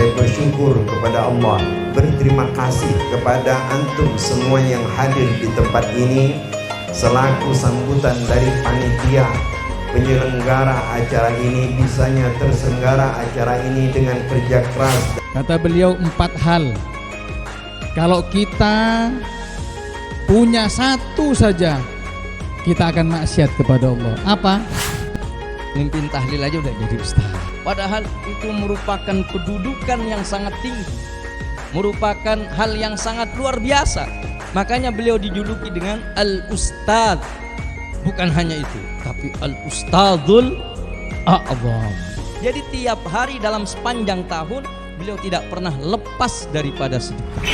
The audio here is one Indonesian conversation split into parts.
Saya bersyukur kepada Allah, berterima kasih kepada antum semua yang hadir di tempat ini selaku sambutan dari panitia penyelenggara acara ini. Bisanya terselenggara acara ini dengan kerja keras. Kata beliau 4 hal. Kalau kita punya satu saja, kita akan maksiat kepada Allah. Apa? Mimpin tahlil aja udah jadi ustaz. Padahal itu merupakan kedudukan yang sangat tinggi, merupakan hal yang sangat luar biasa. Makanya beliau dijuluki dengan Al-Ustadz. Bukan hanya itu, tapi Al-Ustadzul A'zam. Jadi tiap hari dalam sepanjang tahun beliau tidak pernah lepas daripada sedekah.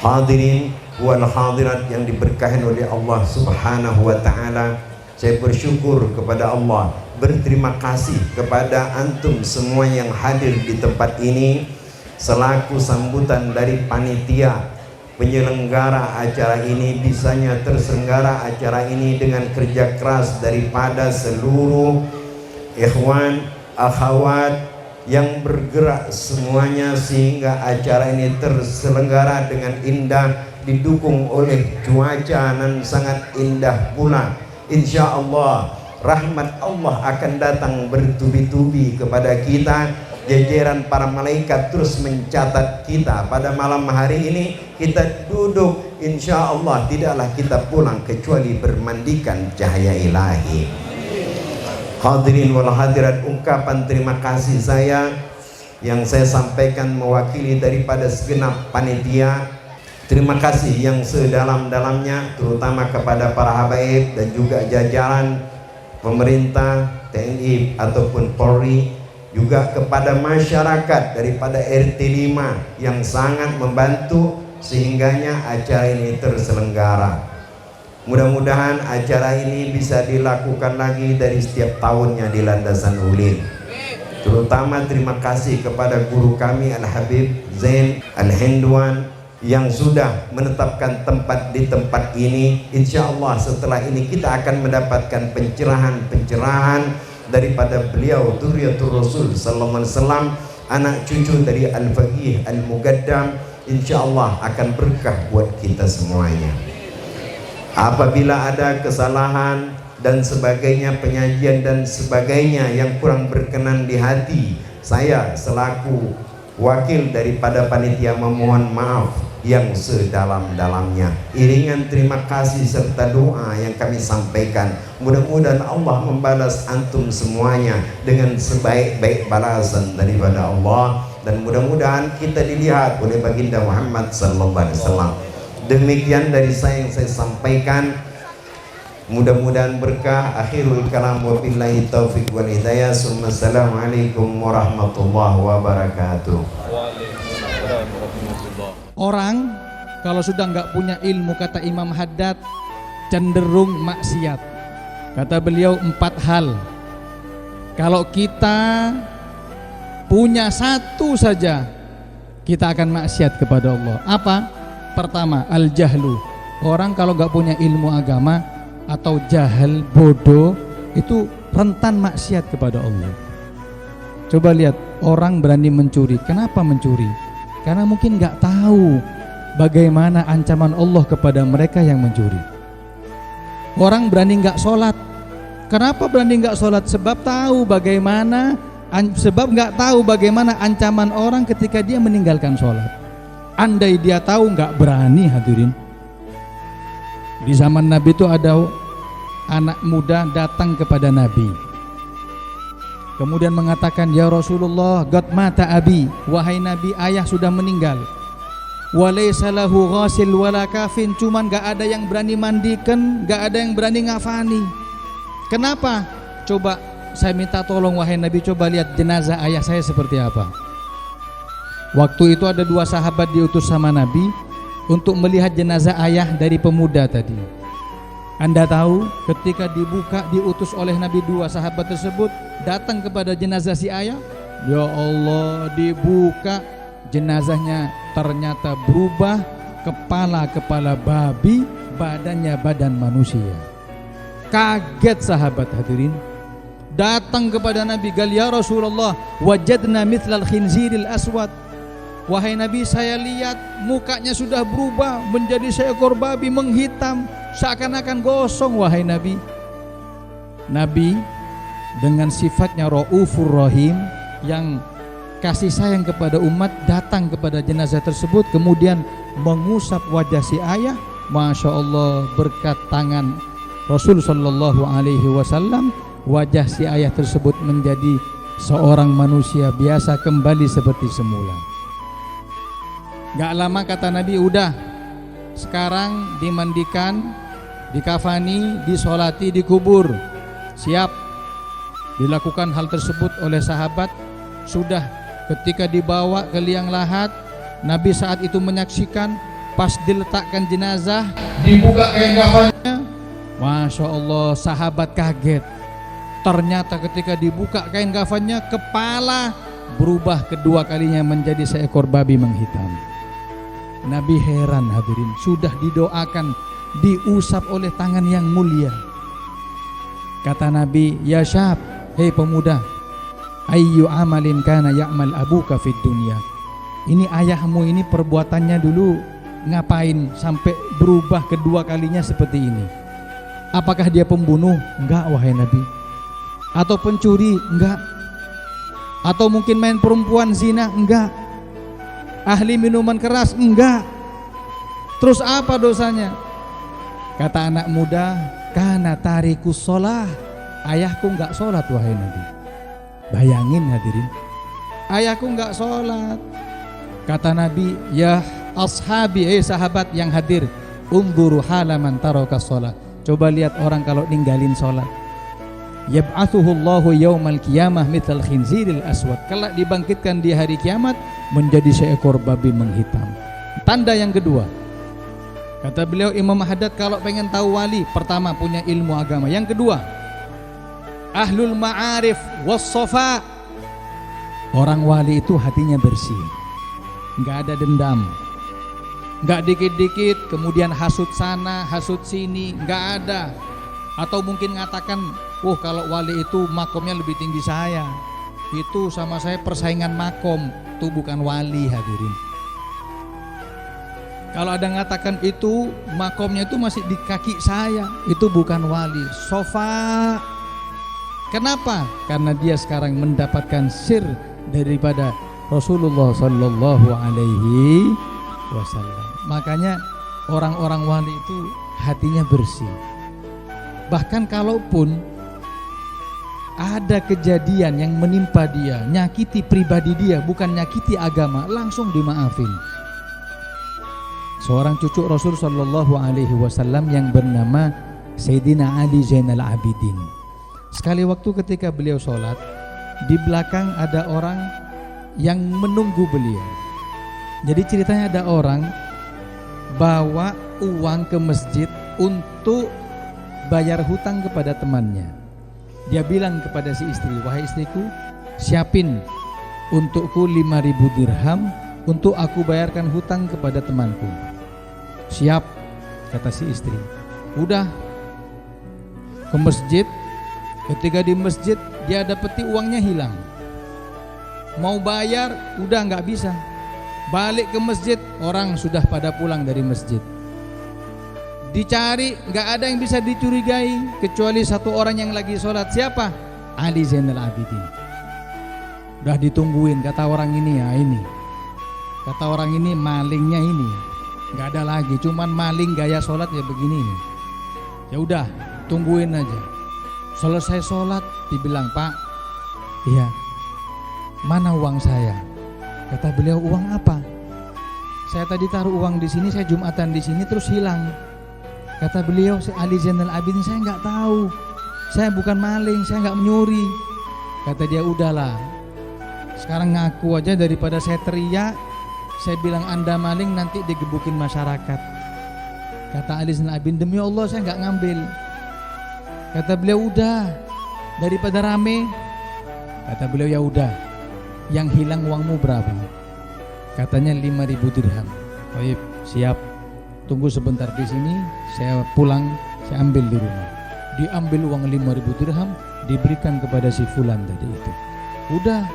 Hadirin wal hadirat yang diberkahi oleh Allah Subhanahu wa taala, saya bersyukur kepada Allah, berterima kasih kepada antum semua yang hadir di tempat ini selaku sambutan dari panitia penyelenggara acara ini. Bisanya terselenggara acara ini dengan kerja keras daripada seluruh ikhwan akhwat yang bergerak semuanya sehingga acara ini terselenggara dengan indah, didukung oleh cuaca yang sangat indah pula. Insya Allah rahmat Allah akan datang bertubi-tubi kepada kita. Jajaran para malaikat terus mencatat kita. Pada malam hari ini kita duduk, insya Allah tidaklah kita pulang kecuali bermandikan cahaya ilahi. Hadirin wal hadirat, ungkapan terima kasih saya yang saya sampaikan mewakili daripada segenap panitia. Terima kasih yang sedalam-dalamnya terutama kepada para habaib dan juga jajaran pemerintah, TNI ataupun Polri, juga kepada masyarakat daripada RT 5 yang sangat membantu sehingganya acara ini terselenggara. Mudah-mudahan acara ini bisa dilakukan lagi dari setiap tahunnya di Landasan Ulin. Terutama terima kasih kepada guru kami Al-Habib Zain Al-Hindwan yang sudah menetapkan tempat di tempat ini. Insya Allah setelah ini kita akan mendapatkan pencerahan-pencerahan daripada beliau Dzurriyyatur Rasul sallallahu alaihi wasallam, anak cucu dari Al-Faqih Al-Muqaddam. Insya Allah akan berkah buat kita semuanya. Apabila ada kesalahan dan sebagainya, penyajian dan sebagainya yang kurang berkenan di hati, saya selaku wakil daripada panitia memohon maaf yang sedalam-dalamnya. Iringan terima kasih serta doa yang kami sampaikan, mudah-mudahan Allah membalas antum semuanya dengan sebaik-baik balasan daripada Allah, dan mudah-mudahan kita dilihat oleh baginda Muhammad sallallahu alaihi wasallam. Demikian dari saya yang saya sampaikan, mudah-mudahan berkah. Akhirul kalam wa billahi taufiq wal hidayah. Assalamualaikum warahmatullahi wabarakatuh. Orang kalau sudah nggak punya ilmu, kata Imam Haddad, cenderung maksiat. Kata beliau 4 hal. Kalau kita punya satu saja, kita akan maksiat kepada Allah. Apa? Pertama, al-jahlu. Orang kalau nggak punya ilmu agama atau jahil, bodoh, itu rentan maksiat kepada Allah. Coba lihat, orang berani mencuri. Kenapa mencuri? Karena mungkin nggak tahu bagaimana ancaman Allah kepada mereka yang mencuri. Orang berani nggak sholat. Kenapa berani nggak sholat? Sebab nggak tahu bagaimana ancaman orang ketika dia meninggalkan sholat. Andai dia tahu, nggak berani. Hadirin, di zaman Nabi itu ada anak muda datang kepada Nabi, kemudian mengatakan, ya Rasulullah, qad mata abi, wahai Nabi, ayah sudah meninggal. Walaysa lahu ghasil wala kafin, cuman gak ada yang berani mandikan, gak ada yang berani ngafani. Kenapa? Coba saya minta tolong wahai Nabi, coba lihat jenazah ayah saya seperti apa. Waktu itu ada 2 sahabat diutus sama Nabi untuk melihat jenazah ayah dari pemuda tadi. Anda tahu ketika diutus oleh Nabi, 2 sahabat tersebut datang kepada jenazah si ayah. Ya Allah, dibuka jenazahnya ternyata berubah, kepala babi, badannya badan manusia. Kaget sahabat, hadirin. Datang kepada Nabi, gal ya Rasulullah, wajadna mithlal khinziril aswad. Wahai Nabi, saya lihat mukanya sudah berubah menjadi seekor babi menghitam, seakan-akan gosong. Wahai Nabi, Nabi dengan sifatnya Raufur Rahim, yang kasih sayang kepada umat, datang kepada jenazah tersebut, kemudian mengusap wajah si ayah. Masya Allah, berkat tangan Rasul Sallallahu Alaihi Wasallam, wajah si ayah tersebut menjadi seorang manusia biasa, kembali seperti semula. Gak lama kata Nabi, udah sekarang dimandikan, dikafani, disolati, dikubur. Siap. Dilakukan hal tersebut oleh sahabat. Sudah ketika dibawa ke liang lahat, Nabi saat itu menyaksikan, pas diletakkan jenazah, dibuka kain kafannya. Masya Allah, sahabat kaget. Ternyata ketika dibuka kain kafannya, kepala berubah kedua kalinya menjadi seekor babi menghitam. Nabi heran, hadirin, sudah didoakan, diusap oleh tangan yang mulia. Kata Nabi, ya syab, hei pemuda, ayyu amalin kana ya'mal abuka fid dunya. Ini ayahmu ini perbuatannya dulu ngapain sampai berubah kedua kalinya seperti ini? Apakah dia pembunuh? Enggak wahai Nabi. Atau pencuri? Enggak. Atau mungkin main perempuan zina? Enggak. Ahli minuman keras? Enggak. Terus apa dosanya? Kata anak muda, kana tarikus sholah. Ayahku enggak sholat wahai Nabi. Bayangin hadirin, ayahku enggak sholat. Kata Nabi, ya ashabi, sahabat yang hadir, unzuru halaman taraka sholat. Coba lihat orang kalau ninggalin sholat. Yab'athuhullahu yaumal qiyamah mithal khinziril aswad. Kelak dibangkitkan di hari kiamat menjadi seekor babi menghitam. Tanda yang kedua, kata beliau Imam Haddad, kalau pengen tahu wali, pertama punya ilmu agama. Yang kedua, ahlul ma'arif was-safa. Orang wali itu hatinya bersih, enggak ada dendam, enggak dikit-dikit kemudian hasut sana, hasut sini, enggak ada. Atau mungkin ngatakan, kalau wali itu makomnya lebih tinggi saya, itu sama saya persaingan makom. Itu bukan wali hadirin. Kalau ada ngatakan itu makomnya itu masih di kaki saya, itu bukan wali. Sofa. Kenapa? Karena dia sekarang mendapatkan sir daripada Rasulullah Sallallahu Alaihi Wasallam. Makanya orang-orang wali itu hatinya bersih. Bahkan kalaupun ada kejadian yang menimpa dia, nyakiti pribadi dia, bukan nyakiti agama, langsung dimaafin. Seorang cucu Rasul Sallallahu Alaihi Wasallam yang bernama Sayyidina Ali Zainal Abidin. Sekali waktu ketika beliau sholat, di belakang ada orang yang menunggu beliau. Jadi ceritanya ada orang bawa uang ke masjid untuk bayar hutang kepada temannya. Dia bilang kepada si istri, wahai istriku, siapin untukku 5.000 dirham untuk aku bayarkan hutang kepada temanku. Siap, kata si istri. Udah ke masjid. Ketika di masjid dia dapeti uangnya hilang. Mau bayar udah nggak bisa. Balik ke masjid, orang sudah pada pulang dari masjid. Dicari nggak ada yang bisa dicurigai kecuali satu orang yang lagi sholat. Siapa? Ali Zainal Abidin. Udah ditungguin, kata orang ini, ya ini. Kata orang ini malingnya ini. Nggak ada lagi, cuman maling gaya sholat ya begini. Ya udah, tungguin aja. Selesai sholat dibilang, Pak, iya, mana uang saya? Kata beliau, uang apa? Saya tadi taruh uang di sini, saya Jumatan di sini terus hilang. Kata beliau, Ali Zainal Abidin, saya nggak tahu, saya bukan maling, saya nggak menyuri. Kata dia, udahlah, sekarang ngaku aja daripada saya teriak, saya bilang Anda maling nanti digebukin masyarakat. Kata Ali Zainal Abidin, demi Allah saya nggak ngambil. Kata beliau, udah, daripada rame. Kata beliau, ya udah, yang hilang uangmu berapa? Katanya 5.000 dirham. Baik, siap. Tunggu sebentar di sini, saya pulang, saya ambil di rumah. Diambil uang 5.000 dirham, diberikan kepada si fulan tadi itu. Udah,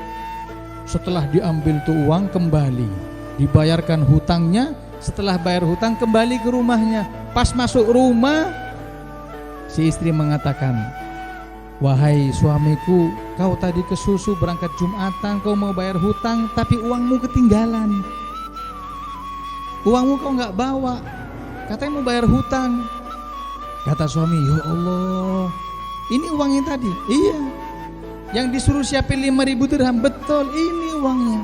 setelah diambil tuh uang kembali, dibayarkan hutangnya. Setelah bayar hutang kembali ke rumahnya. Pas masuk rumah, si istri mengatakan, wahai suamiku, kau tadi ke susu berangkat Jumatan, kau mau bayar hutang tapi uangmu ketinggalan. Uangmu kau nggak bawa, katanya mau bayar hutang. Kata suami, ya Allah, ini uangnya tadi. Iya, yang disuruh siapin 5.000 dirham, betul, ini uangnya.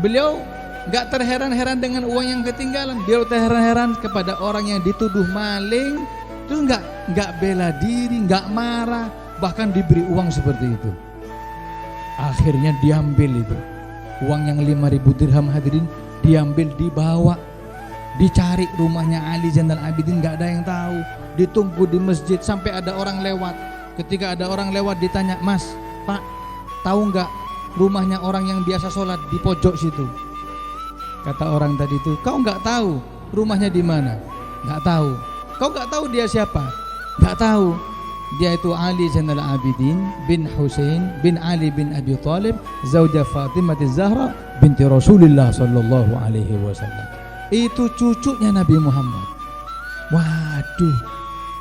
Beliau nggak terheran-heran dengan uang yang ketinggalan. Beliau terheran-heran kepada orang yang dituduh maling. Terus nggak bela diri, nggak marah, bahkan diberi uang seperti itu. Akhirnya diambil itu uang yang 5.000 dirham hadirin, diambil, dibawa, dicari rumahnya Ali Zainal Abidin, nggak ada yang tahu. Ditunggu di masjid sampai ada orang lewat. Ketika ada orang lewat ditanya, Mas, Pak, tahu nggak rumahnya orang yang biasa sholat di pojok situ? Kata orang tadi itu, kau nggak tahu rumahnya di mana? Nggak tahu. Kau nggak tahu dia siapa? Nggak tahu. Dia itu Ali Zainal Abidin bin Husain bin Ali bin Abi Thalib, zauja Fatimah Zahra binti Rasulullah sallallahu alaihi wasallam. Itu cucunya Nabi Muhammad. Waduh,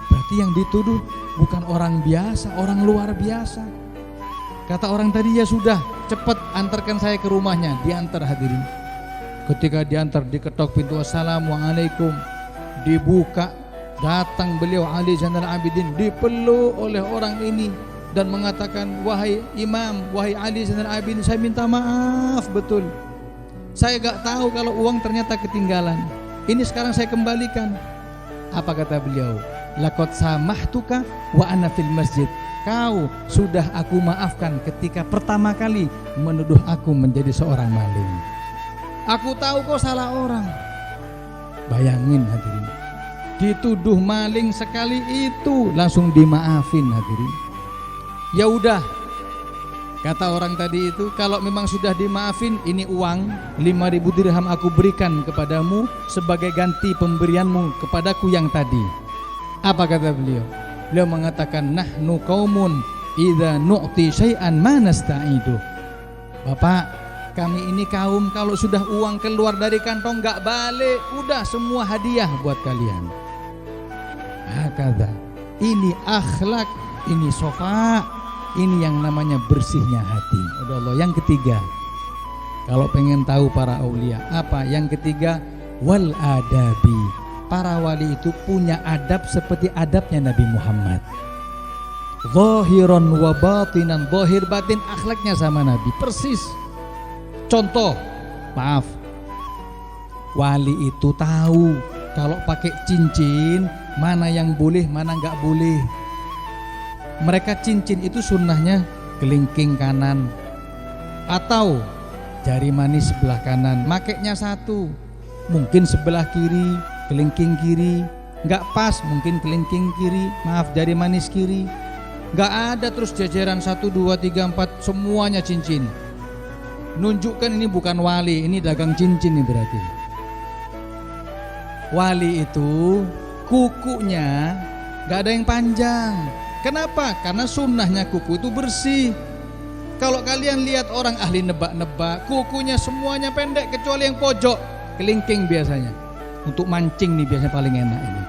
berarti yang dituduh bukan orang biasa, orang luar biasa. Kata orang tadi, ya sudah, cepat antarkan saya ke rumahnya. Diantar hadirin. Ketika diantar, diketok pintu, assalamualaikum, dibuka, datang beliau Ali Zainal Abidin, dipeluk oleh orang ini dan mengatakan, wahai imam, wahai Ali Zainal Abidin, saya minta maaf betul, saya gak tahu kalau uang ternyata ketinggalan, ini sekarang saya kembalikan. Apa kata beliau? Laqad samahtuka wa ana fil masjid. Kau sudah aku maafkan ketika pertama kali menuduh aku menjadi seorang maling. Aku tahu kau salah orang. Bayangin hadirin, dituduh maling sekali itu langsung dimaafin hadirin. Ya udah, kata orang tadi itu, kalau memang sudah dimaafin, ini uang 5.000 dirham aku berikan kepadamu sebagai ganti pemberianmu kepadaku yang tadi. Apa kata beliau? Beliau mengatakan, nahnu qaumun idza nu'ti syai'an ma nasta'idu. Bapak, kami ini kaum kalau sudah uang keluar dari kantong gak balik, udah semua hadiah buat kalian. Hakadha, ini akhlak, ini sofa, ini yang namanya bersihnya hati. Udah Allah. Yang ketiga, kalau pengen tahu para aulia, apa? Yang ketiga, wal adabi. Para wali itu punya adab seperti adabnya Nabi Muhammad. Zahiran wa batinan, zahir batin akhlaknya sama Nabi persis. Contoh, maaf, wali itu tahu kalau pakai cincin mana yang boleh, mana nggak boleh. Mereka cincin itu sunnahnya kelingking kanan atau jari manis sebelah kanan, makainya satu, mungkin sebelah kiri, kelingking kiri, nggak pas mungkin kelingking kiri, maaf jari manis kiri, nggak ada terus jajaran 1, 2, 3, 4 semuanya cincin. Nunjukkan ini bukan wali, ini dagang cincin nih berarti. Wali itu kukunya nggak ada yang panjang. Kenapa? Karena sunnahnya kuku itu bersih. Kalau kalian lihat orang ahli nebak-nebak, kukunya semuanya pendek kecuali yang pojok, kelingking biasanya. Untuk mancing nih biasanya paling enak ini.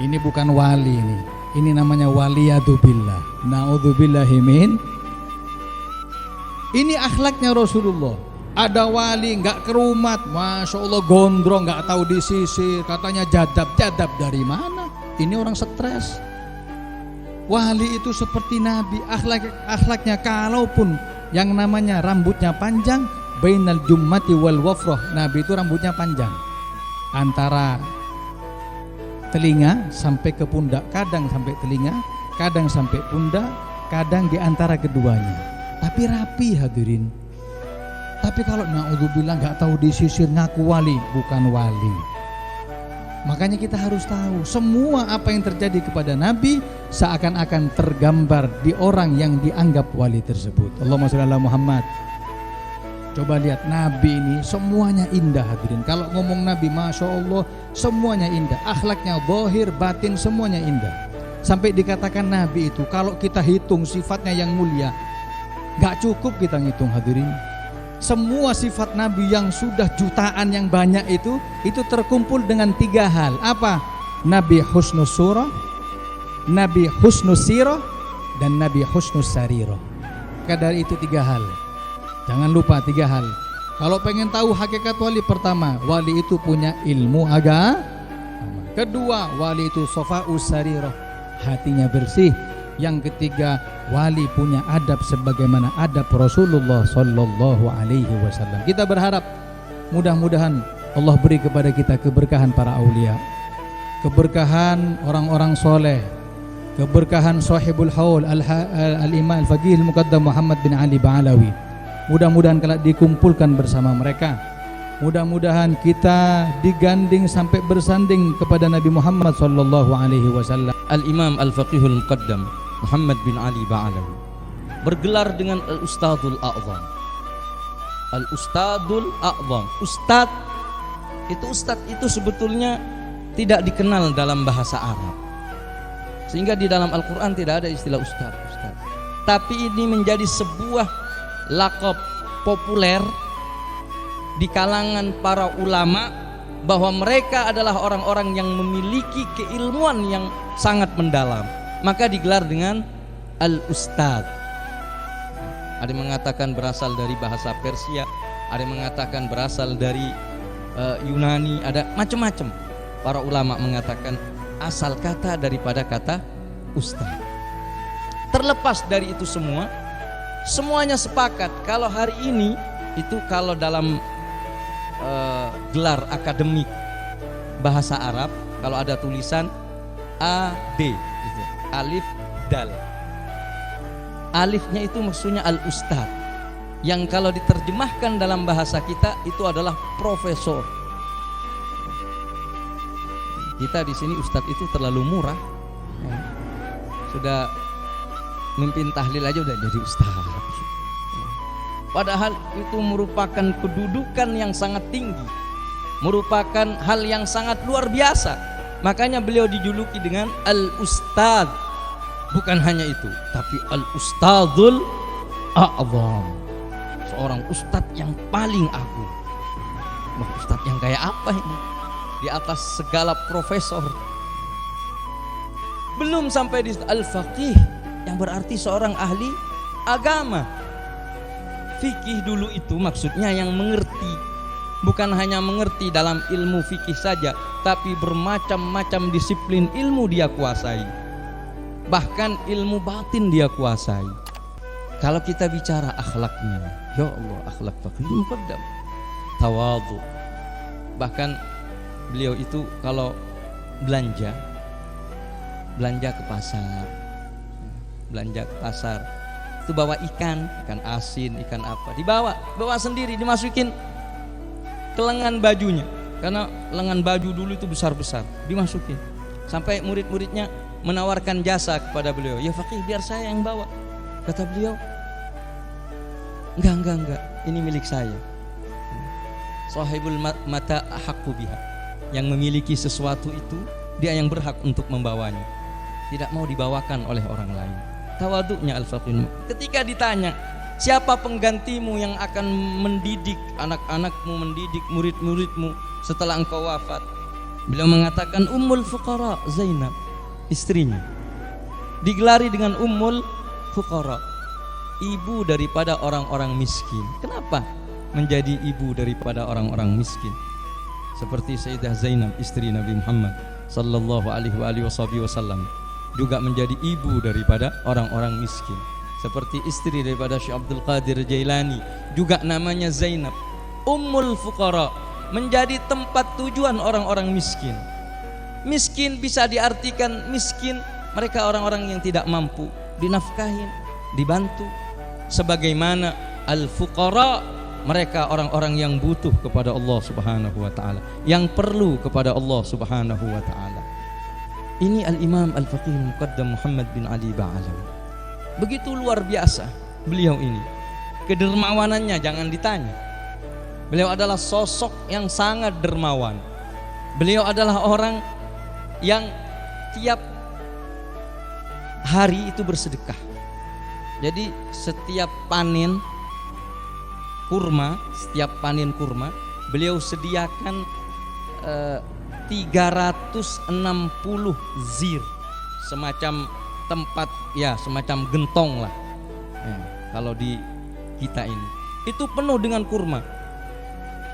Ini bukan wali ini. Ini namanya waliyatubillah. Na'udzubillahi min. Ini akhlaknya Rasulullah. Ada wali nggak kerumat, masya Allah gondrong, nggak tahu disisir, katanya jadab dari mana? Ini orang stres. Wali itu seperti Nabi, akhlaknya kalaupun yang namanya rambutnya panjang, bainal jummati wal wafroh, Nabi itu rambutnya panjang antara telinga sampai ke pundak, kadang sampai telinga, kadang sampai pundak, kadang di antara keduanya, tapi rapi hadirin. Tapi kalau na'udzubillah nggak tahu disisir ngaku wali, bukan wali. Makanya kita harus tahu semua apa yang terjadi kepada Nabi seakan-akan tergambar di orang yang dianggap wali tersebut. Allahumma sholli ala Muhammad. Coba lihat Nabi ini semuanya indah hadirin. Kalau ngomong Nabi, masya Allah semuanya indah. Akhlaknya zahir batin semuanya indah. Sampai dikatakan Nabi itu kalau kita hitung sifatnya yang mulia, gak cukup kita ngitung hadirin. Semua sifat Nabi yang sudah jutaan yang banyak itu terkumpul dengan 3 hal. Apa? Nabi husnus surah, Nabi husnus sirah, dan Nabi husnus sarirah. Kadar itu 3 hal. Jangan lupa 3 hal. Kalau pengen tahu hakikat wali, pertama, wali itu punya ilmu agama. Kedua, wali itu sofa'us sarirah, hatinya bersih. Yang ketiga, wali punya adab sebagaimana adab Rasulullah sallallahu alaihi wasallam. Kita berharap mudah-mudahan Allah beri kepada kita keberkahan para aulia, keberkahan orang-orang soleh, keberkahan sahibul haul al-imam al-faqih al-muqaddam Muhammad bin Ali Ba'alawi. Mudah-mudahan kelak dikumpulkan bersama mereka. Mudah-mudahan kita diganding sampai bersanding kepada Nabi Muhammad sallallahu alaihi wasallam. Al-Imam Al-Faqihul Muqaddam Muhammad bin Ali Ba'alawi bergelar dengan Al-Ustadzul A'zam. Al-Ustadzul A'zam. Ustadz itu sebetulnya tidak dikenal dalam bahasa Arab. Sehingga di dalam Al-Quran tidak ada istilah ustaz. Tapi ini menjadi sebuah laqab populer di kalangan para ulama bahwa mereka adalah orang-orang yang memiliki keilmuan yang sangat mendalam. Maka digelar dengan al-ustaz. Ada yang mengatakan berasal dari bahasa Persia, ada yang mengatakan berasal dari Yunani, ada macam-macam. Para ulama mengatakan asal kata daripada kata ustaz. Terlepas dari itu semua, semuanya sepakat kalau hari ini itu kalau dalam gelar akademik bahasa Arab, kalau ada tulisan AD gitu, alif dal. Alifnya itu maksudnya al-ustaz, yang kalau diterjemahkan dalam bahasa kita itu adalah profesor. Kita di sini ustadz itu terlalu murah, ya. Sudah mimpin tahlil aja udah jadi ustadz. Padahal itu merupakan kedudukan yang sangat tinggi, merupakan hal yang sangat luar biasa. Makanya beliau dijuluki dengan al-ustadz. Bukan hanya itu, tapi al-ustadzul a'zam, seorang ustadz yang paling agung. Ustadz yang kayak apa ini? Di atas segala profesor. Belum sampai di al-faqih, yang berarti seorang ahli agama. Fikih dulu itu maksudnya yang mengerti, bukan hanya mengerti dalam ilmu fikih saja, tapi bermacam-macam disiplin ilmu dia kuasai, bahkan ilmu batin dia kuasai. Kalau kita bicara akhlaknya, ya Allah, akhlak faqih muqaddam, tawadhu. Bahkan beliau itu kalau belanja ke pasar, itu bawa ikan asin, ikan apa, bawa sendiri, dimasukin ke lengan bajunya, karena lengan baju dulu itu besar-besar, dimasukin. Sampai murid-muridnya menawarkan jasa kepada beliau, ya faqih biar saya yang bawa. Kata beliau, enggak, ini milik saya. Sahibul mata ahaqqu biha, yang memiliki sesuatu itu dia yang berhak untuk membawanya, tidak mau dibawakan oleh orang lain. Tawaduknya al-faqih. Ketika ditanya, siapa penggantimu yang akan mendidik anak-anakmu, mendidik murid-muridmu setelah engkau wafat? Beliau mengatakan Ummul Fuqara Zainab, istrinya. Digelari dengan Ummul Fuqara, ibu daripada orang-orang miskin. Kenapa menjadi ibu daripada orang-orang miskin? Seperti Sayyidah Zainab, istri Nabi Muhammad sallallahu alaihi wasallam, juga menjadi ibu daripada orang-orang miskin. Seperti istri daripada Syekh Abdul Qadir Jailani, juga namanya Zainab. Ummul Fuqara, menjadi tempat tujuan orang-orang miskin. Miskin bisa diartikan miskin mereka orang-orang yang tidak mampu, dinafkahin, dibantu. Sebagaimana al-fuqara, mereka orang-orang yang butuh kepada Allah Subhanahu wa taala, yang perlu kepada Allah Subhanahu wa taala. Ini al-Imam al-Faqih Muqaddam Muhammad bin Ali Ba'alawi. Begitu luar biasa beliau ini. Kedermawanannya jangan ditanya. Beliau adalah sosok yang sangat dermawan. Beliau adalah orang yang tiap hari itu bersedekah. Jadi setiap panen kurma, beliau sediakan 360 zir, semacam tempat, ya semacam gentong lah ya, kalau di kita ini itu penuh dengan kurma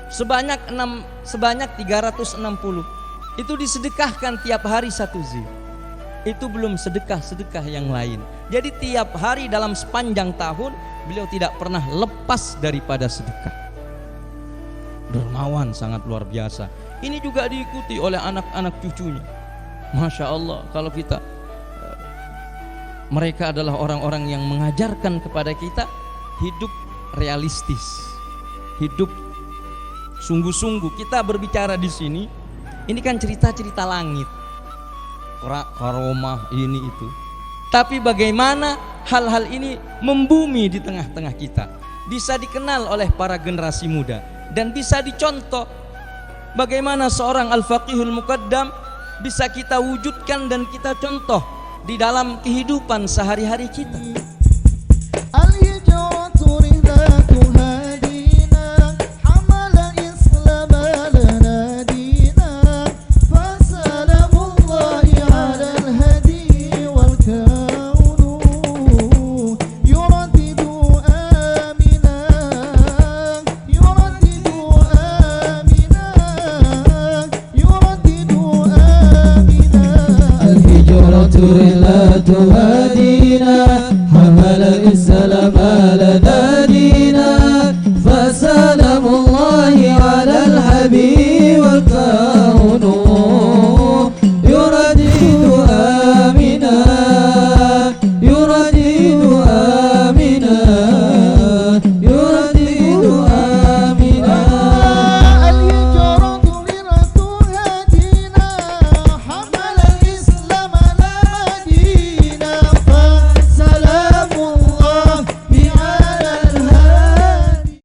sebanyak 360. Itu disedekahkan tiap hari 1 zir. Itu belum sedekah yang lain. Jadi tiap hari dalam sepanjang tahun beliau tidak pernah lepas daripada sedekah. Dermawan sangat luar biasa. Ini juga diikuti oleh anak-anak cucunya. Masya Allah, kalau kita, mereka adalah orang-orang yang mengajarkan kepada kita hidup realistis, hidup sungguh-sungguh. Kita berbicara di sini, ini kan cerita-cerita langit, karomah ini itu. Tapi bagaimana hal-hal ini membumi di tengah-tengah kita, bisa dikenal oleh para generasi muda dan bisa dicontoh. Bagaimana seorang al-faqihul muqaddam bisa kita wujudkan dan kita contoh di dalam kehidupan sehari-hari kita. الهجرة رحلة هدينا حمل الإسلام لنا دينا فسلام الله على الهدي والكون يردد آمنا يردد آمنا يردد آمنا الهجرة رحلة هدينا حمل السلام لنا